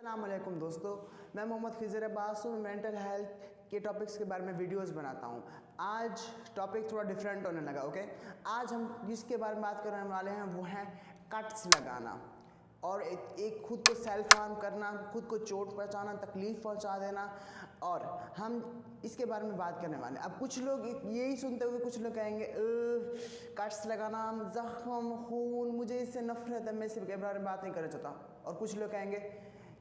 अस्सलाम वालेकुम दोस्तों, मैं मोहम्मद खिज़र अब्बास हूँ। मेंटल हेल्थ के टॉपिक्स के बारे में वीडियोस बनाता हूँ। आज टॉपिक थोड़ा डिफरेंट होने लगा। ओके, आज हम जिसके बारे में बात करने वाले हैं वो है कट्स लगाना और एक खुद को सेल्फ हार्म करना, खुद को चोट पहुँचाना, तकलीफ़ पहुँचा देना। और हम इसके बारे में बात करने वाले हैं। अब कुछ लोग यही सुनते हुए कुछ लोग कहेंगे कट्स लगाना, जख्म, खून, मुझे इससे नफरत है, मैं इसके बारे में बात नहीं करना चाहता। और कुछ लोग कहेंगे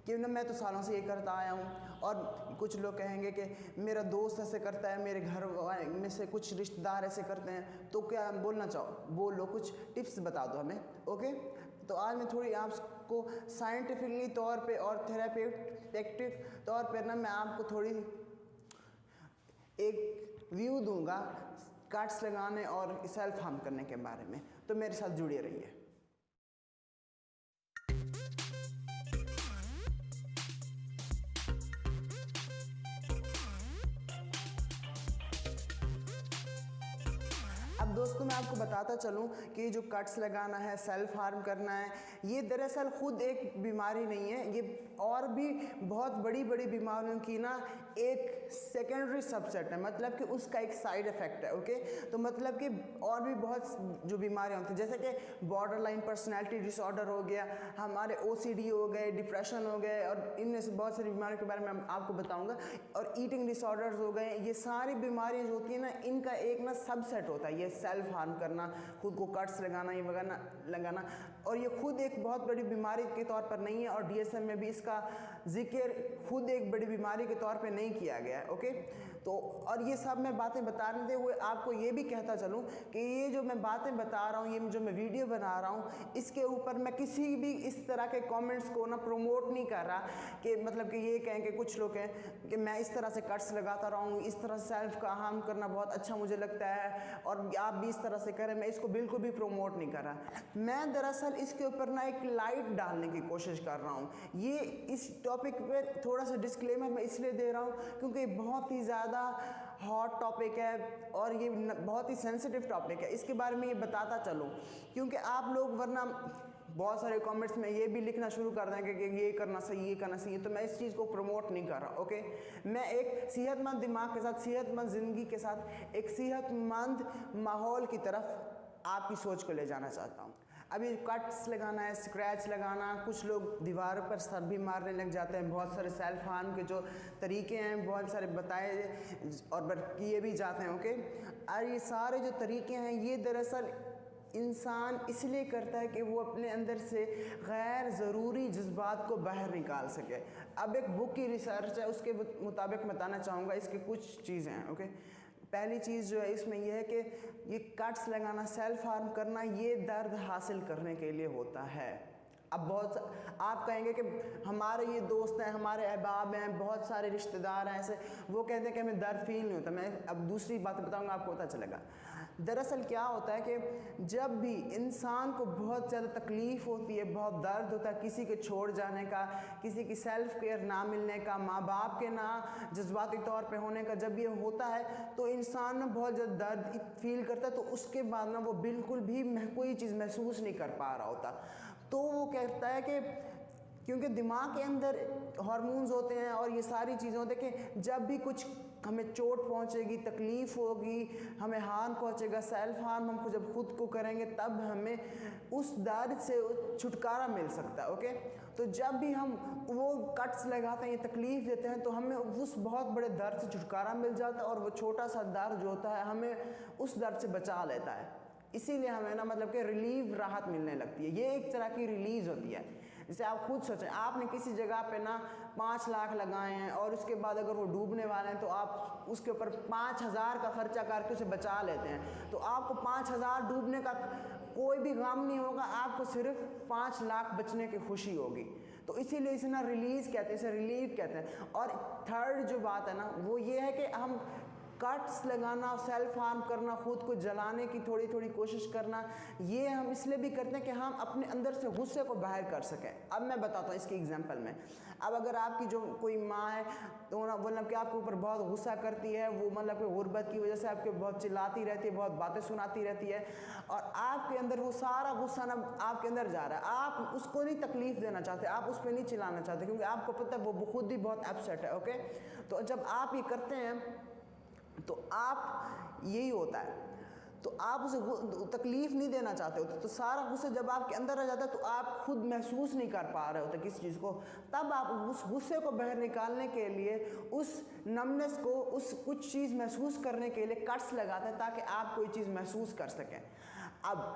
कि ना मैं तो सालों से ये करता आया हूँ। और कुछ लोग कहेंगे कि मेरा दोस्त ऐसे करता है, मेरे घर में से कुछ रिश्तेदार ऐसे करते हैं। तो क्या बोलना चाहो, बोलो, कुछ टिप्स बता दो हमें। ओके, तो आज मैं थोड़ी आपको साइंटिफिकली तौर पे और थेरेपेटिक तौर पे ना मैं आपको थोड़ी एक व्यू दूंगा कट्स लगाने और सेल्फ हार्म करने के बारे में। तो मेरे साथ जुड़े रहिए। अब दोस्तों मैं आपको बताता चलूं कि जो कट्स लगाना है, सेल्फ हार्म करना है, ये दरअसल खुद एक बीमारी नहीं है। ये और भी बहुत बड़ी बड़ी बीमारियों की ना एक सेकेंडरी सबसेट है, मतलब कि उसका एक साइड इफेक्ट है। ओके, तो मतलब कि और भी बहुत जो बीमारियां होती हैं, जैसे कि बॉर्डर लाइन पर्सनैलिटी डिसऑर्डर हो गया, हमारे OCD हो गए, डिप्रेशन हो गए, और इनमें से बहुत सारी बीमारियों के बारे में आपको बताऊंगा। और ईटिंग डिसऑर्डर्स हो गए। ये सारी बीमारियां जो होती हैं ना, इनका एक ना सबसेट होता है ये सेल्फ हार्म करना, खुद को कट्स लगाना, ये लगाना। और ये खुद एक बहुत बड़ी बीमारी के तौर पर नहीं है, और DSM में भी इसका जिक्र खुद एक बड़ी बीमारी के तौर पे नहीं किया गया है। ओके, तो और ये सब मैं बातें बताते हुए आपको ये भी कहता चलूँ कि ये जो मैं बातें बता रहा हूँ, ये जो मैं वीडियो बना रहा हूँ, इसके ऊपर मैं किसी भी इस तरह के कमेंट्स को ना प्रमोट नहीं कर रहा कि मतलब कि ये कहें कि कुछ लोग कहें कि मैं इस तरह से कट्स लगाता रहूँ, इस तरह सेल्फ का हार्म करना बहुत अच्छा मुझे लगता है और आप भी इस तरह से करें। मैं इसको बिल्कुल भी प्रमोट नहीं कर रहा। मैं दरअसल इसके ऊपर ना एक लाइट डालने की कोशिश कर रहा हूँ। ये इस टॉपिक पे थोड़ा सा डिस्क्लेमर मैं इसलिए दे रहा हूँ क्योंकि बहुत ही ज़्यादा हॉट टॉपिक है और ये बहुत ही सेंसिटिव टॉपिक है। इसके बारे में ये बताता चलूँ क्योंकि आप लोग वरना बहुत सारे कमेंट्स में ये भी लिखना शुरू कर देंगे कि ये करना सही, ये करना सही है। तो मैं इस चीज़ को प्रमोट नहीं कर रहा। ओके, मैं एक सेहतमंद दिमाग के साथ, सेहतमंद ज़िंदगी के साथ एक सेहतमंद माहौल की तरफ आपकी सोच को ले जाना चाहता हूँ। अभी कट्स लगाना है, स्क्रैच लगाना, कुछ लोग दीवार पर सर भी मारने लग जाते हैं। बहुत सारे सेल्फ हार्म के जो तरीके हैं बहुत सारे बताए और किए भी जाते हैं। ओके, और ये सारे जो तरीके हैं ये दरअसल इंसान इसलिए करता है कि वो अपने अंदर से गैर ज़रूरी जज्बात को बाहर निकाल सके। अब एक बुक की रिसर्च है, उसके मुताबिक बताना चाहूँगा इसकी कुछ चीज़ें हैं। ओके, पहली चीज़ जो है इसमें यह है कि ये कट्स लगाना, सेल्फ हार्म करना, ये दर्द हासिल करने के लिए होता है। अब बहुत आप कहेंगे कि हमारे ये दोस्त हैं, हमारे अहबाब हैं, बहुत सारे रिश्तेदार हैं ऐसे, वो कहते हैं कि हमें दर्द फील नहीं होता। मैं अब दूसरी बात बताऊंगा, आपको पता चलेगा। दरअसल क्या होता है कि जब भी इंसान को बहुत ज़्यादा तकलीफ़ होती है, बहुत दर्द होता है, किसी के छोड़ जाने का, किसी की सेल्फ केयर ना मिलने का, माँ बाप के ना जज्बाती तौर पे होने का, जब ये होता है तो इंसान ना बहुत ज़्यादा दर्द फील करता है। तो उसके बाद ना वो बिल्कुल भी कोई चीज़ महसूस नहीं कर पा रहा होता। तो वो कहता है कि क्योंकि दिमाग के अंदर हार्मोन्स होते हैं और ये सारी चीज़ें होती हैं कि जब भी कुछ हमें चोट पहुंचेगी, तकलीफ़ होगी, हमें हार्म पहुंचेगा, सेल्फ हार्म हम जब खुद को करेंगे तब हमें उस दर्द से छुटकारा मिल सकता है। ओके, तो जब भी हम वो कट्स लगाते हैं, ये तकलीफ़ देते हैं, तो हमें उस बहुत बड़े दर्द से छुटकारा मिल जाता है और वो छोटा सा दर्द जो होता है हमें उस दर्द से बचा लेता है। इसीलिए हमें ना मतलब कि रिलीफ, राहत मिलने लगती है। ये एक तरह की रिलीज़ होती है। जैसे आप खुद सोचें, आपने किसी जगह पे ना 5 लाख लगाए हैं और उसके बाद अगर वो डूबने वाले हैं तो आप उसके ऊपर 5,000 का खर्चा करके उसे बचा लेते हैं। तो आपको 5,000 डूबने का कोई भी गम नहीं होगा, आपको सिर्फ 5 लाख बचने की खुशी होगी। तो इसीलिए इसे ना रिलीज़ कहते हैं, इसे रिलीफ कहते हैं। और थर्ड जो बात है ना वो ये है कि हम कट्स लगाना, सेल्फ हार्म करना, खुद को जलाने की थोड़ी थोड़ी कोशिश करना, ये हम इसलिए भी करते हैं कि हम अपने अंदर से गुस्से को बाहर कर सकें। अब मैं बताता हूँ इसके एग्जांपल में। अब अगर आपकी जो कोई माँ है तो ना मतलब कि आपके ऊपर बहुत गुस्सा करती है, वो मतलब कि गुर्बत की वजह से आपके बहुत चिल्लाती रहती है, बहुत बातें सुनाती रहती है, और आपके अंदर वो सारा गुस्सा ना आपके अंदर जा रहा है, आप उसको नहीं तकलीफ देना चाहते, आप उस पर नहीं चिल्लाना चाहते, क्योंकि आपको पता है वो खुद ही बहुत अपसेट है। ओके, तो जब आप ये करते हैं तो आप यही होता है, तो आप उसे तकलीफ नहीं देना चाहते होते, तो सारा गुस्सा जब आपके अंदर आ जाता है तो आप खुद महसूस नहीं कर पा रहे होते किसी चीज़ को, तब आप उस गुस्से को बाहर निकालने के लिए, उस नमनेस को, उस कुछ चीज़ महसूस करने के लिए कट्स लगाते हैं ताकि आप कोई चीज़ महसूस कर सकें। अब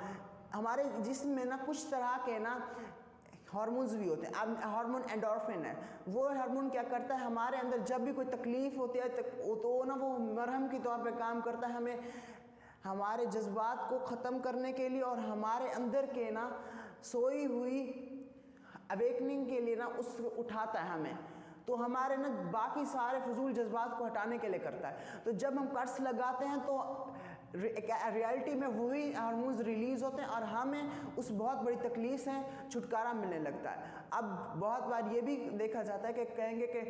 हमारे जिस्म में ना कुछ तरह के ना हार्मोन्स भी होते हैं। अब हार्मोन एंडोर्फिन है, वो हार्मोन क्या करता है, हमारे अंदर जब भी कोई तकलीफ होती है तो ना वो मरहम के तौर पे काम करता है, हमें हमारे जज्बात को ख़त्म करने के लिए और हमारे अंदर के ना सोई हुई अवेकनिंग के लिए ना उसको उठाता है हमें, तो हमारे ना बाकी सारे फजूल जज्बात को हटाने के लिए करता है। तो जब हम कट्स लगाते हैं तो रियलिटी में वही हार्मोन्स रिलीज़ होते हैं और हमें उस बहुत बड़ी तकलीफ से छुटकारा मिलने लगता है। अब बहुत बार ये भी देखा जाता है कि कहेंगे कि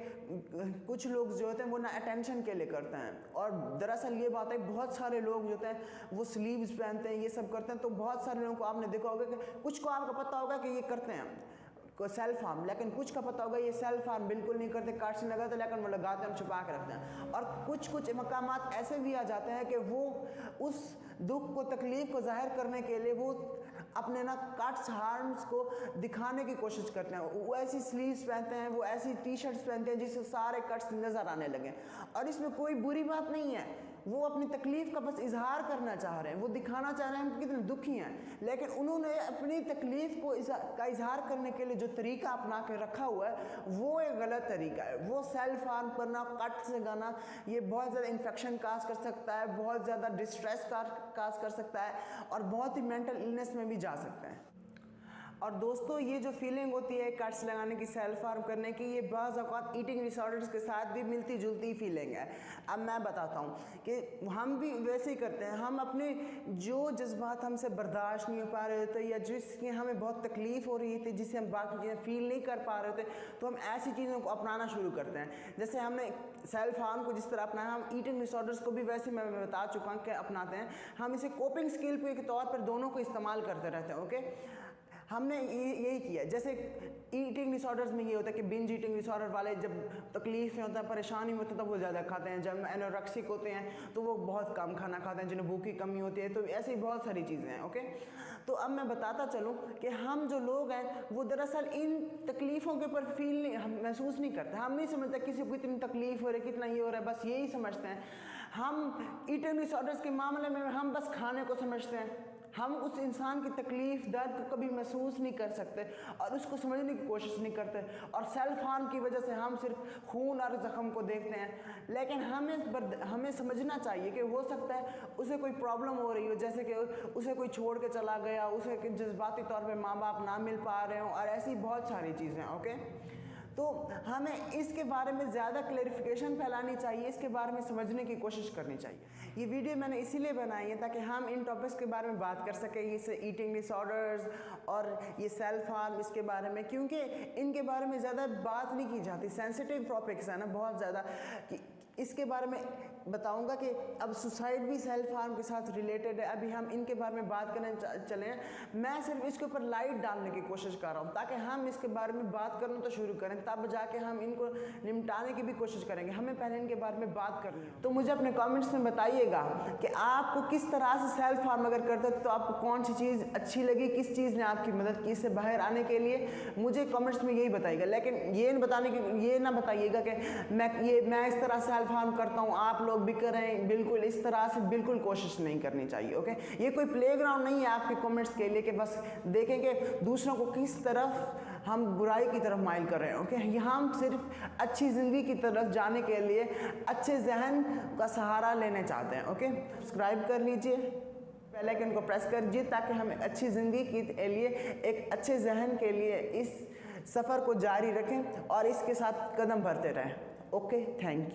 कुछ लोग जो होते हैं वो ना अटेंशन के लिए करते हैं, और दरअसल ये बात है बहुत सारे लोग जो होते हैं वो स्लीव्स पहनते हैं, ये सब करते हैं, तो बहुत सारे लोगों को आपने देखा होगा कि कुछ को आपको पता होगा कि ये करते हैं को सेल्फ हार्म, लेकिन कुछ का पता होगा ये सेल्फ हार्म बिल्कुल नहीं करते, कट्स नहीं लगाते, लेकिन वो लगाते हैं, छुपा के रखते हैं। और कुछ मकामात ऐसे भी आ जाते हैं कि वो उस दुख को, तकलीफ को जाहिर करने के लिए वो अपने ना कट्स, हार्म्स को दिखाने की कोशिश करते हैं, वो ऐसी स्लीव्स पहनते हैं, वो ऐसी टी शर्ट्स पहनते हैं जिससे सारे कट्स नज़र आने लगे, और इसमें कोई बुरी बात नहीं है, वो अपनी तकलीफ का बस इजहार करना चाह रहे हैं, वो दिखाना चाह रहे हैं कि कितने दुखी हैं, लेकिन उन्होंने अपनी तकलीफ को का इजहार करने के लिए जो तरीका अपना के रखा हुआ है वो एक गलत तरीका है। वो सेल्फ हार्म करना, कट से गाना, ये बहुत ज़्यादा इन्फेक्शन काज कर सकता है, बहुत ज़्यादा डिस्ट्रेस काज कर सकता है, और बहुत ही मेंटल इलनेस में भी जा सकता है। और दोस्तों, ये जो फीलिंग होती है कट्स लगाने की, सेल्फ हार्म करने की, ये बाज़ औक़ात ईटिंग डिसऑर्डर्स के साथ भी मिलती जुलती फीलिंग है। अब मैं बताता हूँ कि हम भी वैसे ही करते हैं, हम अपने जो जज्बात हमसे बर्दाश्त नहीं हो पा रहे होते, या जिसकी हमें बहुत तकलीफ़ हो रही थी, जिसे हम बाकी चीज़ें फील नहीं कर पा रहे होते, तो हम ऐसी चीज़ों को अपनाना शुरू करते हैं। जैसे हमने सेल्फ हार्म को जिस तरह अपनाया, हम ईटिंग डिसऑर्डर्स को भी वैसे मैं बता चुका हूँ कि अपनाते हैं। हम इसे कोपिंग स्किल के तौर पर दोनों को इस्तेमाल करते रहते हैं। ओके, हमने यही किया। जैसे ईटिंग डिसऑर्डर्स में ये होता है कि बिंज ईटिंग डिसऑर्डर वाले जब तकलीफ में होता है, परेशानी में होता है, तब वो ज़्यादा खाते हैं। जब एनोरेक्सिक होते हैं तो वो बहुत कम खाना खाते हैं, जिन्हें भूख की कमी होती है। तो ऐसी बहुत सारी चीज़ें हैं। ओके, तो अब मैं बताता चलूँ कि हम जो लोग हैं वो दरअसल इन तकलीफ़ों के ऊपर महसूस नहीं करते। हम नहीं समझते किसी को कितनी तकलीफ़ हो रही है, कितना ये हो रहा है, बस यही समझते हैं। हम ईटिंग डिसऑर्डर्स के मामले में हम बस खाने को समझते हैं, हम उस इंसान की तकलीफ, दर्द को कभी महसूस नहीं कर सकते और उसको समझने की कोशिश नहीं करते, और सेल्फ हार्म की वजह से हम सिर्फ खून और ज़ख्म को देखते हैं। लेकिन हमें समझना चाहिए कि हो सकता है उसे कोई प्रॉब्लम हो रही हो, जैसे कि उसे कोई छोड़ के चला गया, उसे जज्बाती तौर पे माँ बाप ना मिल पा रहे हों, और ऐसी बहुत सारी चीज़ें। ओके, तो हमें इसके बारे में ज़्यादा क्लैरिफिकेशन फैलानी चाहिए, इसके बारे में समझने की कोशिश करनी चाहिए। ये वीडियो मैंने इसीलिए बनाई है ताकि हम इन टॉपिक्स के बारे में बात कर सकें, जैसे ईटिंग डिसऑर्डर्स और ये सेल्फ हार्म, इसके बारे में, क्योंकि इनके बारे में ज़्यादा बात नहीं की जाती। सेंसिटिव टॉपिक्स है ना बहुत ज़्यादा, कि इसके बारे में बताऊंगा कि अब सुसाइड भी सेल्फ हार्म के साथ रिलेटेड है। अभी हम इनके बारे में बात करने चले हैं। मैं सिर्फ इसके ऊपर लाइट डालने की कोशिश कर रहा हूँ ताकि हम इसके बारे में बात करना तो शुरू करें, तब जाके हम इनको निपटाने की भी कोशिश करेंगे। हमें पहले इनके बारे में बात करनी है। तो मुझे अपने कमेंट्स में बताइएगा कि आपको किस तरह से सेल्फ हार्म अगर करते तो आपको कौन सी चीज़ अच्छी लगी, किस चीज़ ने आपकी मदद की इससे बाहर आने के लिए, मुझे कमेंट्स में यही बताइएगा। लेकिन ये ना बताइएगा कि मैं इस तरह सेल्फ हार्म करता हूँ, आप लोग भी करें। बिल्कुल इस तरह से बिल्कुल कोशिश नहीं करनी चाहिए। ओके, ये कोई प्लेग्राउंड नहीं है आपके कमेंट्स के लिए कि बस देखें कि दूसरों को किस तरफ हम बुराई की तरफ माइल कर रहे हैं। ओके, यहाँ हम सिर्फ अच्छी ज़िंदगी की तरफ जाने के लिए अच्छे जहन का सहारा लेने चाहते हैं। ओके, सब्सक्राइब कर लीजिए, बेल आइकन को प्रेस कर दीजिए ताकि हमें अच्छी ज़िंदगी के लिए, एक अच्छे जहन के लिए इस सफ़र को जारी रखें और इसके साथ कदम भरते रहें। Okay, thank you.